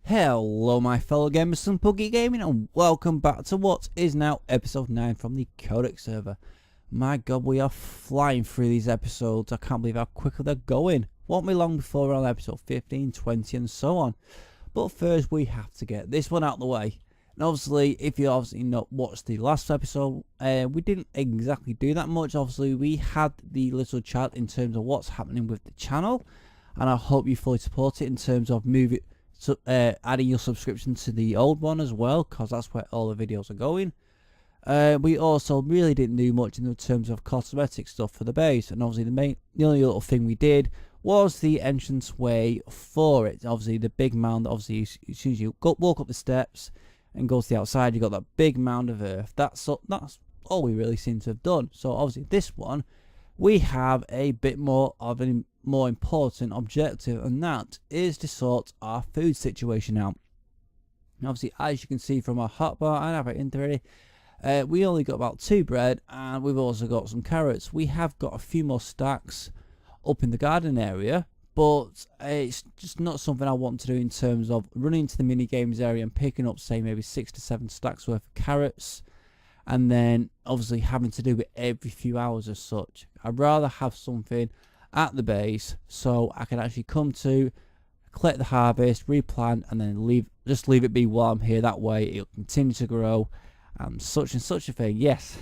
Hello my fellow gamers from Geek Gaming, and welcome back to what is now episode 9 from the Codex server. My god, we are flying through these episodes. I can't believe how quickly they're going. Won't be long before we're on episode 15, 20 and so on. But first we have to get this one out of the way. And obviously, if you obviously not watched the last episode, we didn't exactly do that much. Obviously we had the little chat in terms of what's happening with the channel, and I hope you fully support it in terms of moving. So, adding your subscription to the old one as well, because that's where all the videos are going. We also really didn't do much in terms of cosmetic stuff for the base, and obviously the only little thing we did was the entrance way for it. Obviously the big mound, obviously as soon as you walk up the steps and go to the outside, you got that big mound of earth. That's all we really seem to have done. So obviously this one, we have a bit more of an more important objective, and that is to sort our food situation out. And obviously, as you can see from our hotbar and our inventory, we only got about 2 bread, and we've also got some carrots. We have got a few more stacks up in the garden area, but it's just not something I want to do in terms of running to the mini games area and picking up, say, maybe 6 to 7 stacks worth of carrots, and then obviously having to do it every few hours as such. I'd rather have something at the base so I can actually come to collect the harvest, replant, and then just leave it be while I'm here. That way it'll continue to grow and such a thing. Yes,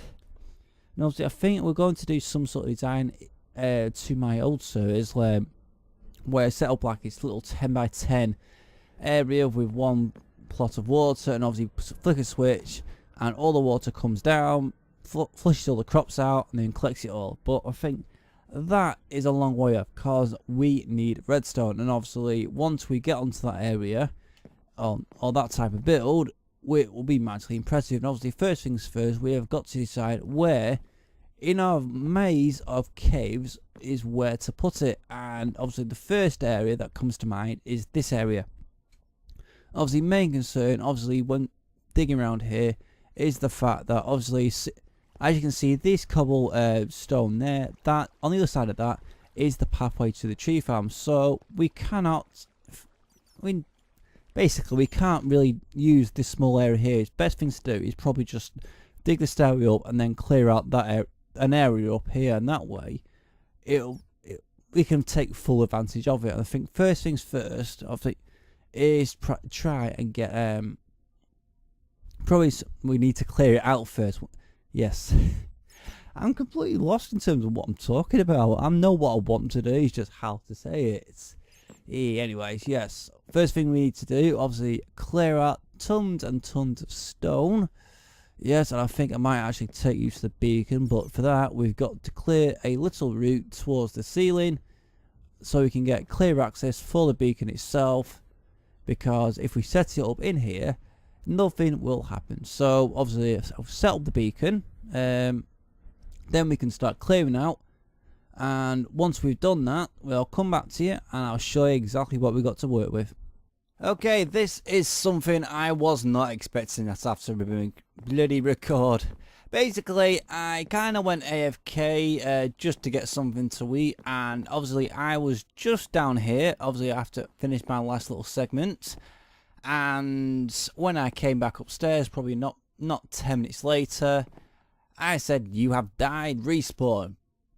and obviously I think we're going to do some sort of design to my old servers where I set up like this little 10 by 10 area with one plot of water, and obviously flick a switch and all the water comes down, flushes all the crops out, and then collects it all. But I think that is a long way off because we need redstone, and obviously once we get onto that area or that type of build, it will be magically impressive. And obviously first things first, we have got to decide where in our maze of caves is where to put it. And obviously the first area that comes to mind is this area. Obviously main concern, obviously when digging around here, is the fact that obviously, as you can see, this cobble stone there, that on the other side of that is the pathway to the tree farm. So we cannot, basically we can't really use this small area here. Its best thing to do is probably just dig the stairway up and then clear out that an area up here, and that way we can take full advantage of it. And I think first things first, obviously, is try and get probably we need to clear it out first. Yes. I'm completely lost in terms of what I'm talking about. I know what I want to do, it's just how to say it. Anyways, yes. First thing we need to do, obviously, clear out tons and tons of stone. Yes, and I think I might actually take use of the beacon, but for that, we've got to clear a little route towards the ceiling so we can get clear access for the beacon itself, because if we set it up in here, nothing will happen. So obviously I'll set up the beacon, then we can start clearing out, and once we've done that, we'll come back to you and I'll show you exactly what we got to work with. Okay, this is something I was not expecting that after bloody record. Basically, I kind of went AFK just to get something to eat, and obviously I was just down here, obviously after finish my last little segment. And when I came back upstairs, probably not 10 minutes later, I said, "You have died, respawn."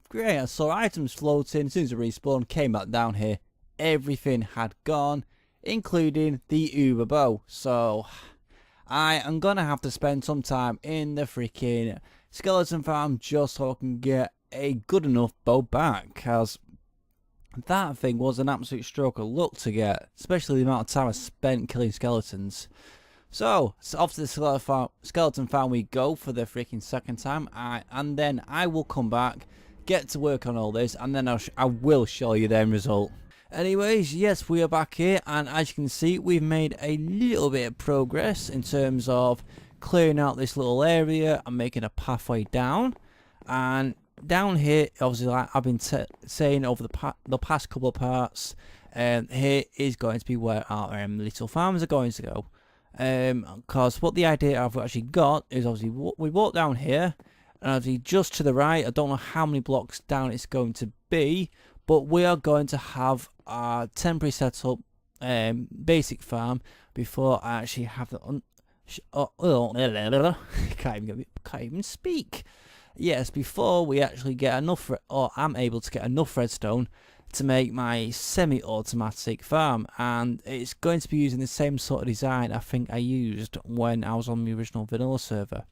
Great, I saw items floating. As soon as I respawned, came back down here, everything had gone, including the Uber bow. So I am gonna have to spend some time in the freaking skeleton farm just so I can get a good enough bow back, because that thing was an absolute stroke of luck to get, especially the amount of time I spent killing skeletons. So off to the skeleton farm we go for the freaking second time, and then I will come back, get to work on all this, and then I will show you the end result. Anyways, yes, we are back here, and as you can see, we've made a little bit of progress in terms of clearing out this little area and making a pathway down. And down here, obviously, like I've been saying over the past couple of parts, here is going to be where our little farms are going to go. Because what the idea I've actually got is, obviously, we walk down here, and obviously just to the right, I don't know how many blocks down it's going to be, but we are going to have our temporary setup basic farm, before I actually have the can't even speak. Yes, before we actually get enough, or I'm able to get enough redstone to make my semi-automatic farm, and it's going to be using the same sort of design I think I used when I was on the original vanilla server.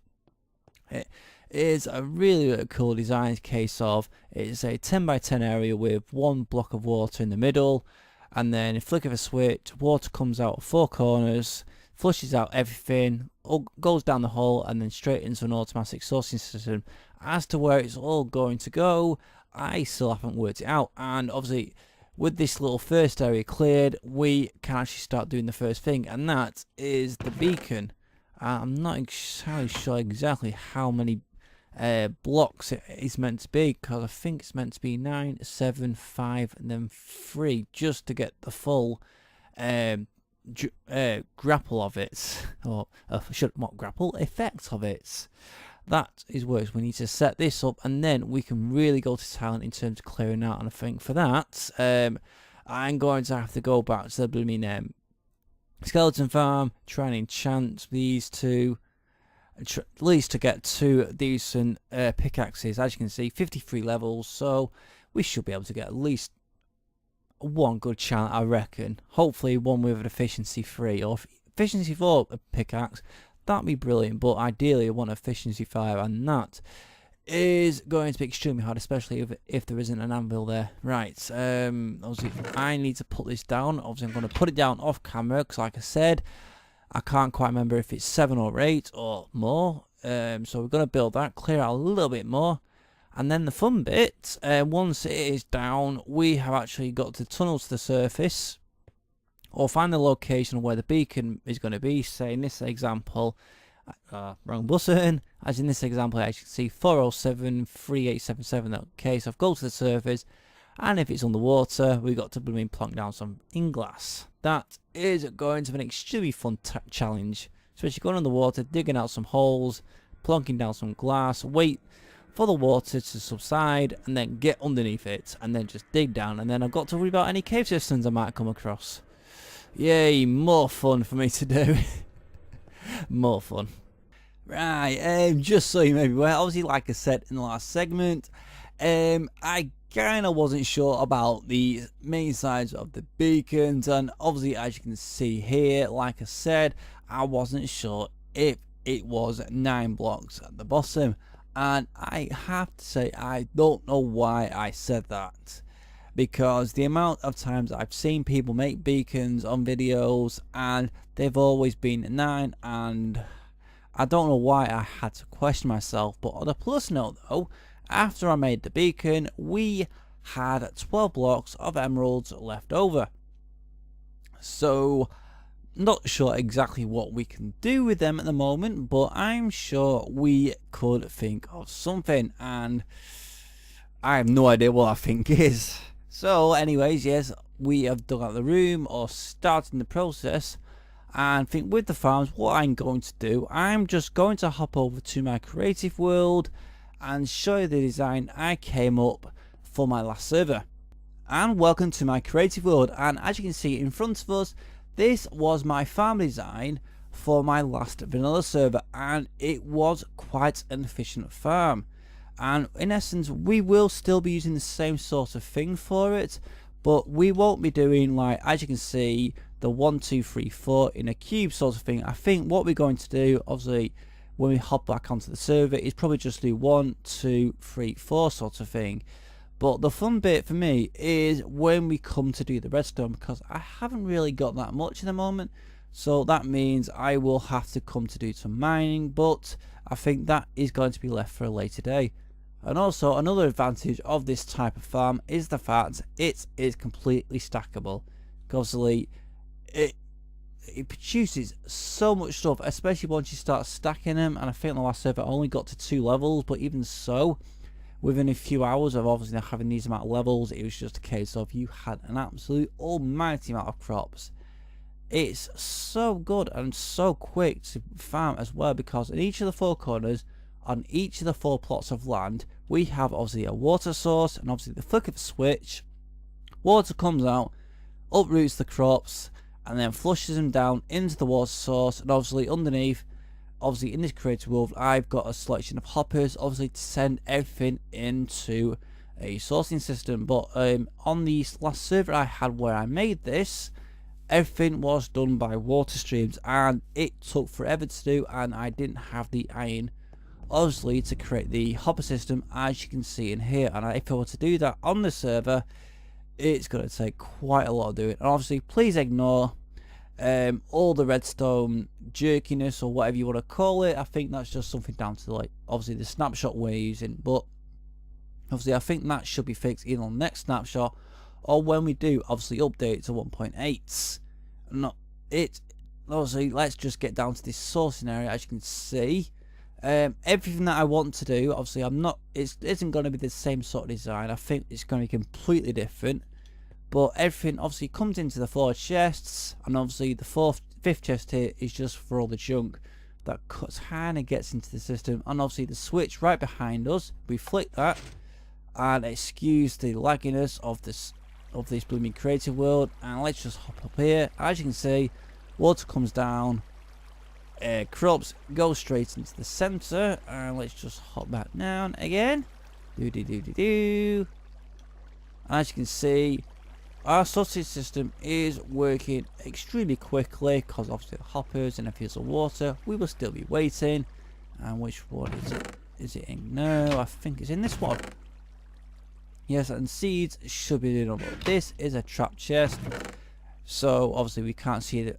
It is a really cool design. Case of it's a 10 by 10 area with one block of water in the middle, and then a flick of a switch, water comes out of 4 corners, flushes out everything, goes down the hole, and then straight into an automatic sourcing system. As to where it's all going to go, I still haven't worked it out, and obviously with this little first area cleared, we can actually start doing the first thing, and that is the beacon. I'm not entirely sure exactly how many blocks it is meant to be, because I think it's meant to be 9, 7, 5, and then 3, just to get the full grapple of it, or not grapple, effect of it. That is works. We need to set this up, and then we can really go to talent in terms of clearing out. And I think for that, I'm going to have to go back to the blooming skeleton farm, try and enchant these two, at least to get 2 decent pickaxes. As you can see, 53 levels, so we should be able to get at least 1 good chant, I reckon. Hopefully one with an efficiency 3 or efficiency 4 pickaxe. That'd be brilliant, but ideally I want efficiency 5, and that is going to be extremely hard, especially if there isn't an anvil there. Right, obviously I need to put this down. Obviously I'm going to put it down off camera, because like I said, I can't quite remember if it's 7 or 8 or more. So we're going to build that, clear out a little bit more, and then the fun bit, once it is down, we have actually got to tunnel to the surface, or find the location where the beacon is going to be. Say in this example, wrong button, as in this example, as you can see 407 3877. Okay, so I've go to the surface, and if it's underwater, we've got to plonk down some inglass. That is going to be an extremely fun challenge, especially going underwater, digging out some holes, plonking down some glass, wait for the water to subside, and then get underneath it, and then just dig down, and then I've got to worry about any cave systems I might come across. Yay, more fun for me to do. More fun. Right, just so you may be aware, obviously like I said in the last segment, I kinda wasn't sure about the main size of the beacons, and obviously as you can see here, like I said, I wasn't sure if it was 9 blocks at the bottom, and I have to say I don't know why I said that. Because the amount of times I've seen people make beacons on videos and they've always been 9, and I don't know why I had to question myself. But on a plus note though, after I made the beacon, we had 12 blocks of emeralds left over. So not sure exactly what we can do with them at the moment, but I'm sure we could think of something, and I have no idea what I think is. So anyways, yes, we have dug out the room, or starting the process, and I think with the farms, what I'm going to do, I'm just going to hop over to my creative world and show you the design I came up for my last server. And welcome to my creative world, and as you can see in front of us, this was my farm design for my last vanilla server, and it was quite an efficient farm. And in essence, we will still be using the same sort of thing for it, but we won't be doing, like, as you can see, the 1 2 3 4 in a cube sort of thing. I think what we're going to do, obviously when we hop back onto the server, is probably just do 1 2 3 4 sort of thing. But the fun bit for me is when we come to do the redstone, because I haven't really got that much at the moment, so that means I will have to come to do some mining, but I think that is going to be left for a later day. And also another advantage of this type of farm is the fact it is completely stackable. Obviously it produces so much stuff, especially once you start stacking them, and I think the last server only got to 2 levels, but even so, within a few hours of obviously having these amount of levels, it was just a case of you had an absolute almighty amount of crops. It's so good and so quick to farm as well, because in each of the 4 corners, on each of the 4 plots of land, we have obviously a water source, and obviously the flick of a switch, water comes out, uproots the crops, and then flushes them down into the water source. And obviously underneath, obviously in this creative world, I've got a selection of hoppers, obviously to send everything into a sourcing system. But on the last server I had where I made this, everything was done by water streams, and it took forever to do, and I didn't have the iron obviously to create the hopper system, as you can see in here. And if I were to do that on the server, it's going to take quite a lot of doing. And obviously please ignore all the redstone jerkiness or whatever you want to call it. I think that's just something down to, like, obviously the snapshot we're using, but obviously I think that should be fixed either on the next snapshot or when we do obviously update to 1.8. Not it. Obviously, let's just get down to this sourcing area. As you can see, everything that I want to do, obviously it isn't going to be the same sort of design. I think it's going to be completely different, but everything obviously comes into the 4 chests, and obviously the 5th chest here is just for all the junk that kind of gets into the system. And obviously the switch right behind us, we flick that, and excuse the lagginess of this blooming creative world. And let's just hop up here. As you can see, water comes down, crops go straight into the center, and let's just hop back down again. As you can see, our sausage system is working extremely quickly, because obviously the hoppers and a few of water, we will still be waiting. And which one is it? Is it in? No, I think it's in this one. Yes, and seeds should be doing all. This is a trap chest, so obviously we can't see the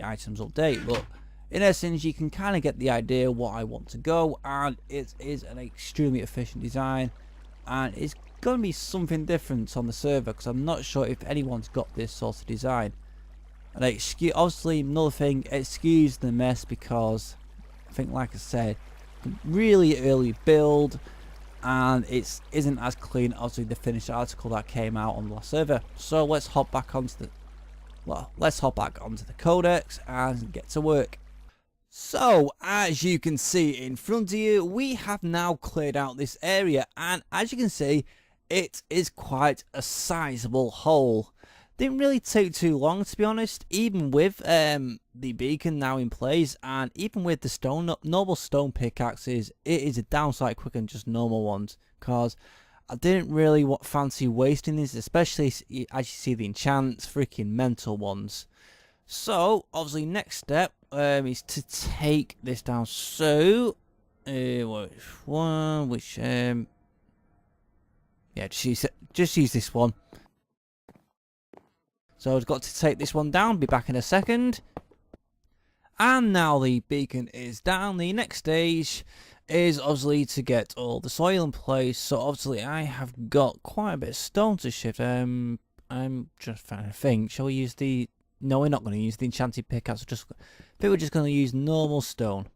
items update, but in essence you can kind of get the idea what I want to go. And it is an extremely efficient design, and it's going to be something different on the server, because I'm not sure if anyone's got this sort of design. And obviously another thing, excuse the mess, because I think, like I said, really early build, and it isn't as clean obviously the finished article that came out on the last server. So let's hop back onto the codex and get to work. So as you can see in front of you, we have now cleared out this area, and as you can see, it is quite a sizable hole. Didn't really take too long, to be honest, even with the beacon now in place, and even with the normal stone pickaxes, it is a downside quicker than just normal ones, because I didn't really fancy wasting these, especially as you see the enchants, freaking mental ones. So obviously next step is to take this down. So which one? Yeah, just use this one. So I've got to take this one down, be back in a second. And now the beacon is down. The next stage is obviously to get all the soil in place. So obviously I have got quite a bit of stone to shift. I'm just trying to think. Shall we use the... No, we're not going to use the enchanted pickaxe. I think we're just going to use normal stone.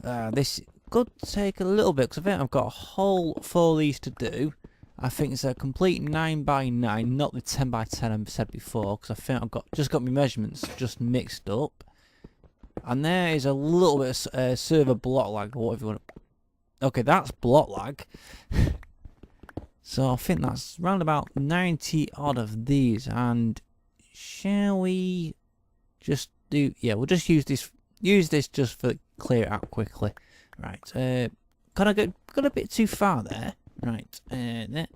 This could take a little bit, because I think I've got a whole 4 of these to do. I think it's a complete 9x9, not the 10x10 I said before, because I think I've just got my measurements just mixed up. And there is a little bit of server block lag, or whatever you want to... Okay, that's block lag. So I think that's around about 90 odd of these. And shall we just do... Yeah, we'll just use this just for clear it out quickly. Right, got a bit too far there. Right, there.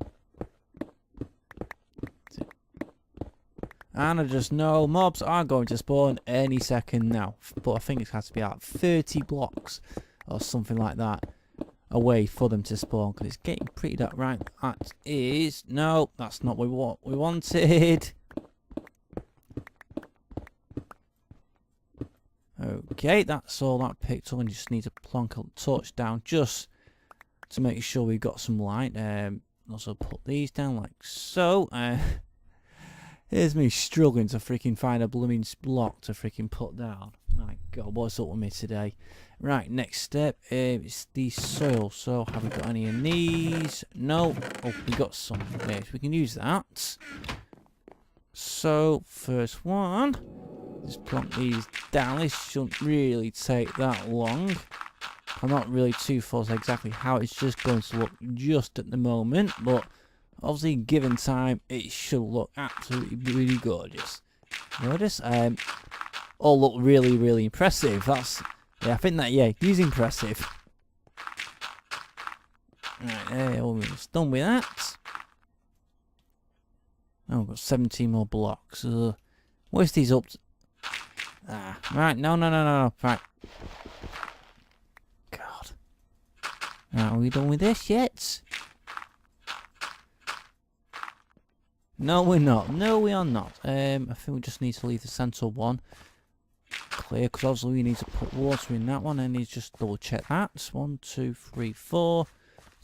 And I just know mobs are going to spawn any second now. But I think it has to be like 30 blocks or something like that away for them to spawn, because it's getting pretty dark. Right, that is... No, that's not what we wanted. Okay, that's all that picked up, and you just need to plonk a torch down just to make sure we've got some light. Also put these down like so. Here's me struggling to freaking find a blooming block to freaking put down. My God, what's up with me today? Right, next step is the soil. So have we got any of these? No. Oh, we got some. Yes, we can use that. So first one, just plonk these down. This shouldn't really take that long. I'm not really too fussed exactly how it's just going to look just at the moment, but obviously given time it should look absolutely really gorgeous. Notice, all look really, really impressive. That's, yeah, I think that, yeah, he's impressive. Right, almost done with that. Oh, we've got 17 more blocks. Where's these up to? Right, no, right. God. Right, are we done with this yet? No, we're not. No, we are not. I think we just need to leave the central one clear, because obviously we need to put water in that one. I need to just double check that. 1, 2, 3, 4.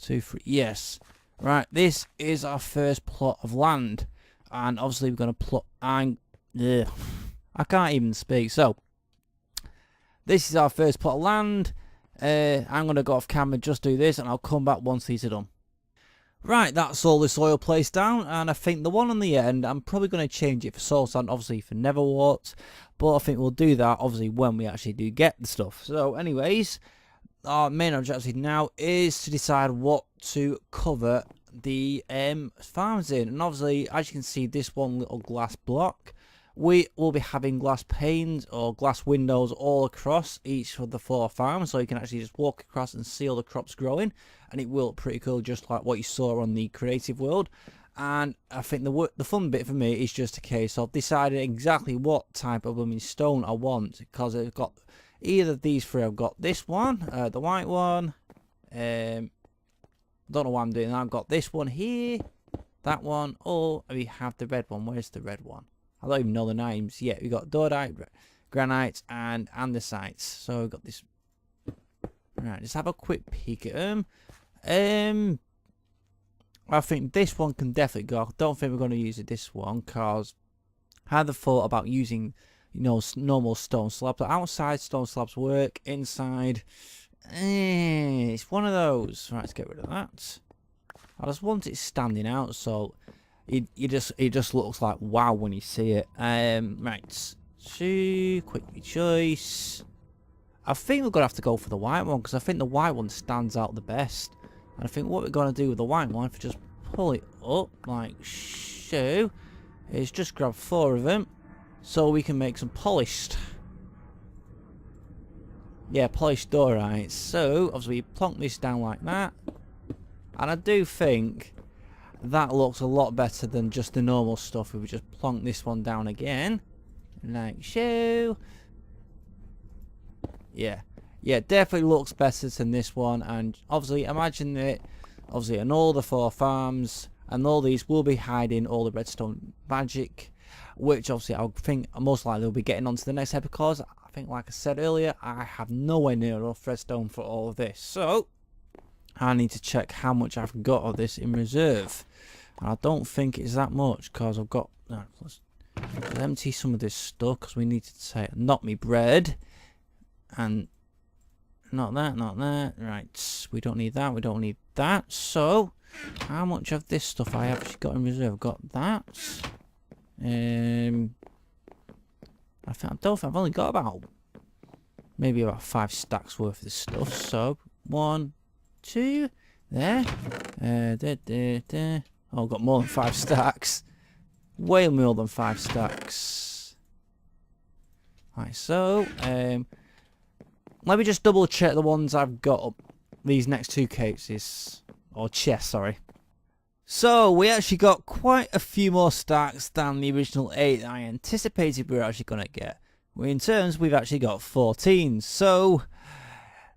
2, 3. Yes. Right, this is our first plot of land. And obviously we're going to plot... I can't even speak. So, this is our first plot of land. I'm going to go off camera, just do this, and I'll come back once these are done. Right, that's all the soil placed down, and I think the one on the end, I'm probably going to change it for soil sand, obviously for Neverwort, but I think we'll do that, obviously, when we actually do get the stuff. So, anyways, our main objective now is to decide what to cover the farms in, and obviously, as you can see, this one little glass block, we will be having glass panes or glass windows all across each of the 4 farms, so you can actually just walk across and see all the crops growing, and it will look pretty cool, just like what you saw on the creative world. And I think the fun bit for me is just a case of deciding exactly what type of stone I want, because I've got either of these 3. I've got this one, the white one. Don't know why I'm doing that. I've got this one here, that one, or we have the red one. Where's the red one? I don't even know the names. Yeah, we got Doradite, Granite, and Andesites. So we've got this. Right, let's have a quick peek at them. I think this one can definitely go. I don't think we're going to use this one, because I had the thought about using, you know, normal stone slabs. But outside, stone slabs work. Inside, it's one of those. Right, let's get rid of that. I just want it standing out, so it just looks like wow when you see it. Right, so quick choice. I think we're gonna have to go for the white one, because I think the white one stands out the best. And I think what we're gonna do with the white one, if we just pull it up like so, is just grab 4 of them, so we can make some polished. Yeah, polished doorite. So obviously we plonk this down like that, and I do think that looks a lot better than just the normal stuff. If we just plonk this one down again, like so. Yeah, definitely looks better than this one. And obviously, imagine it, obviously, on all the 4 farms, and all these will be hiding all the redstone magic, which obviously I think most likely we'll be getting onto the next episode, because I think, like I said earlier, I have nowhere near enough redstone for all of this. So I need to check how much I've got of this in reserve. And I don't think it's that much, because I've got... let's empty some of this stuff, because we need to take... Not me bread. And not that. Right, we don't need that, we don't need that. So, how much of this stuff I actually got in reserve? I've got that. I don't think I've only got about... maybe about 5 stacks worth of this stuff. So, 1, 2, there. Oh, I've got more than 5 stacks. Way more than 5 stacks. Right, so, let me just double check the ones I've got up. These next 2 cases. Or chests, sorry. So, we actually got quite a few more stacks than the original 8 that I anticipated we were actually going to get. In terms, we've actually got 14. So,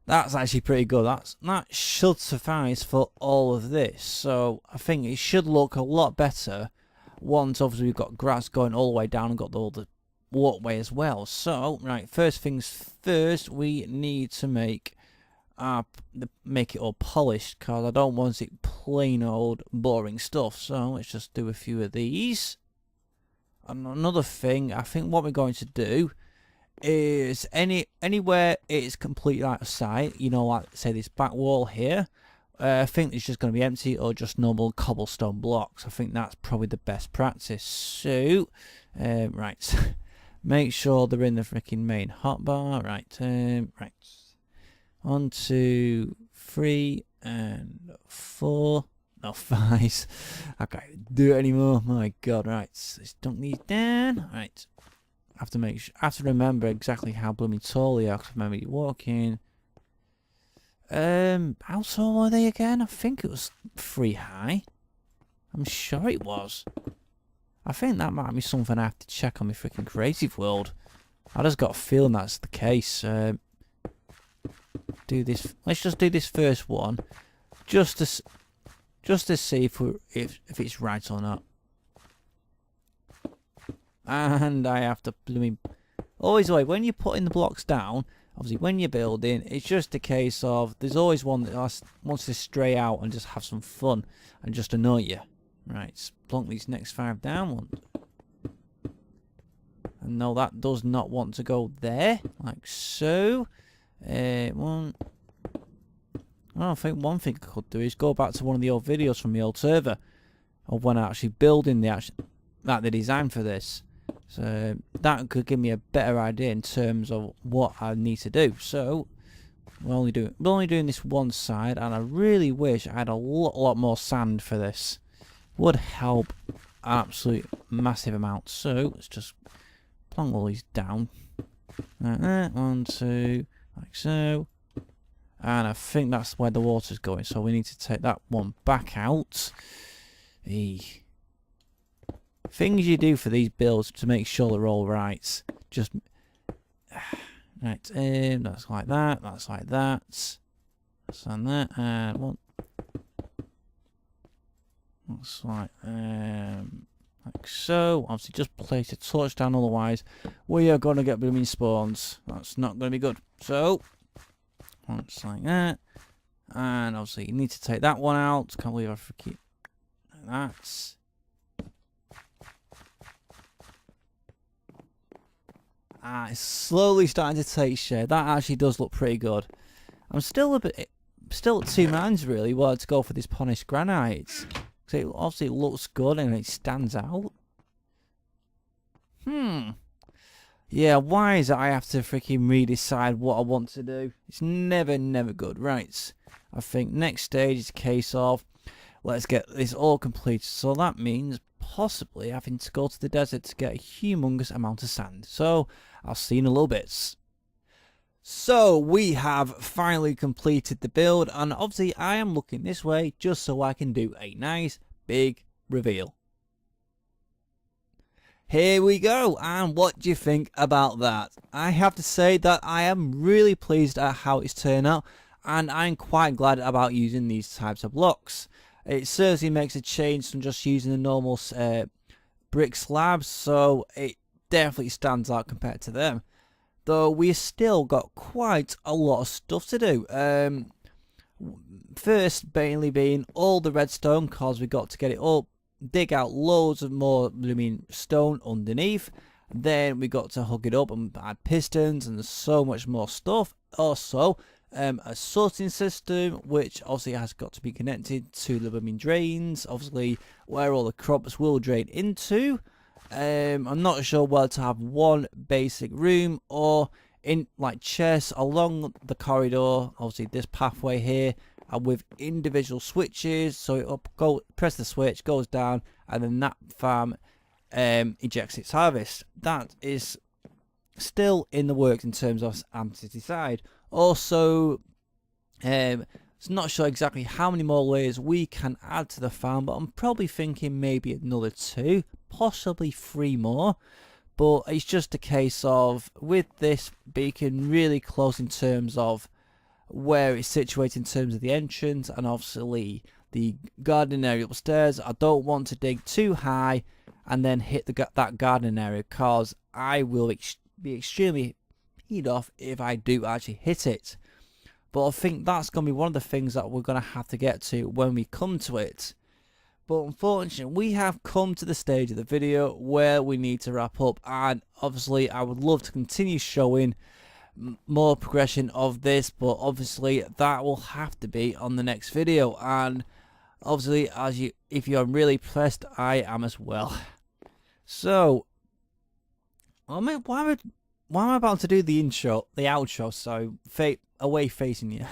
that's actually pretty good. That should suffice for all of this. So, I think it should look a lot better once, obviously, we've got grass going all the way down and got all the walkway as well. So, right, first things first, we need to make it all polished, because I don't want it plain old boring stuff. So let's just do a few of these. And another thing, I think what we're going to do is anywhere it's completely out of sight, you know, like say this back wall here, I think it's just going to be empty, or just normal cobblestone blocks. I think that's probably the best practice. So right, make sure they're in the freaking main hotbar. Right, right, 1, 2, 3, and 4. No, 5. I can't do it anymore. My God, right. Let's dunk these down. Right. I have to remember exactly how blooming tall they are, because I remember you walking. How tall are they again? I think it was 3 high. I'm sure it was. I think that might be something I have to check on my freaking creative world. I just got a feeling that's the case. Do this. Let's just do this first one, just to see if it's right or not. And I have to blooming always the way when you're putting the blocks down. Obviously, when you're building, it's just a case of there's always one that wants to stray out and just have some fun and just annoy you. Right, plonk these next 5 down. And no, that does not want to go there, like so. One. I think one thing I could do is go back to one of the old videos from the old server of when I actually building the design for this. So that could give me a better idea in terms of what I need to do. So we're only doing this one side, and I really wish I had a lot more sand for this. Would help an absolute massive amount. So let's just plonk all these down. Like that. 1, 2, like so. And I think that's where the water's going. So we need to take that one back out. Things you do for these builds to make sure they're all right. Just right. That's like that. That's like that. That's on that. And one. Looks like so. Obviously, just place a torch down, otherwise we are going to get blooming spawns. That's not going to be good. So, once like that, and obviously you need to take that one out. Can't believe I forget that. It's slowly starting to take shape. That actually does look pretty good. I'm still at 2 minds really. Whether to go for this polished granite. It obviously looks good and it stands out. Yeah, why is it I have to freaking redecide what I want to do? It's never good. Right. I think next stage is a case of let's get this all completed. So that means possibly having to go to the desert to get a humongous amount of sand. So I'll see you in a little bit. So we have finally completed the build, and obviously I am looking this way just so I can do a nice big reveal. Here we go, and what do you think about that? I have to say that I am really pleased at how it's turned out, and I'm quite glad about using these types of blocks. It certainly makes a change from just using the normal brick slabs, so it definitely stands out compared to them. Though we still got quite a lot of stuff to do. First mainly being all the redstone, cause we got to get it up, dig out loads of more stone underneath. Then we got to hook it up and add pistons and so much more stuff. Also, a sorting system, which obviously has got to be connected to the drains, obviously where all the crops will drain into. I'm not sure whether to have one basic room or in like chests along the corridor, obviously this pathway here, and with individual switches, so it press the switch, goes down, and then that farm ejects its harvest. That is still in the works in terms of I'm to decide. Also, it's not sure exactly how many more layers we can add to the farm, but I'm probably thinking maybe another 2, possibly 3 more. But it's just a case of, with this beacon really close in terms of where it's situated in terms of the entrance, and obviously the garden area upstairs, I don't want to dig too high and then hit that garden area, because I will be extremely heat off if I do actually hit it. But I think that's going to be one of the things that we're going to have to get to when we come to it. But unfortunately, we have come to the stage of the video where we need to wrap up. And obviously, I would love to continue showing more progression of this. But obviously, that will have to be on the next video. And obviously, if you're really pressed, I am as well. So, why am I about to do the outro, so away facing you.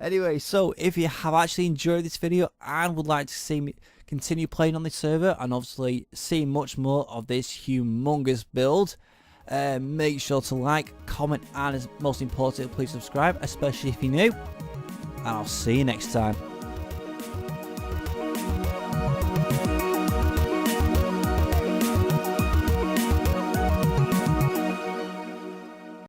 Anyway, so if you have actually enjoyed this video and would like to see me continue playing on this server and obviously see much more of this humongous build, make sure to like, comment, and most importantly, please subscribe, especially if you're new, and I'll see you next time.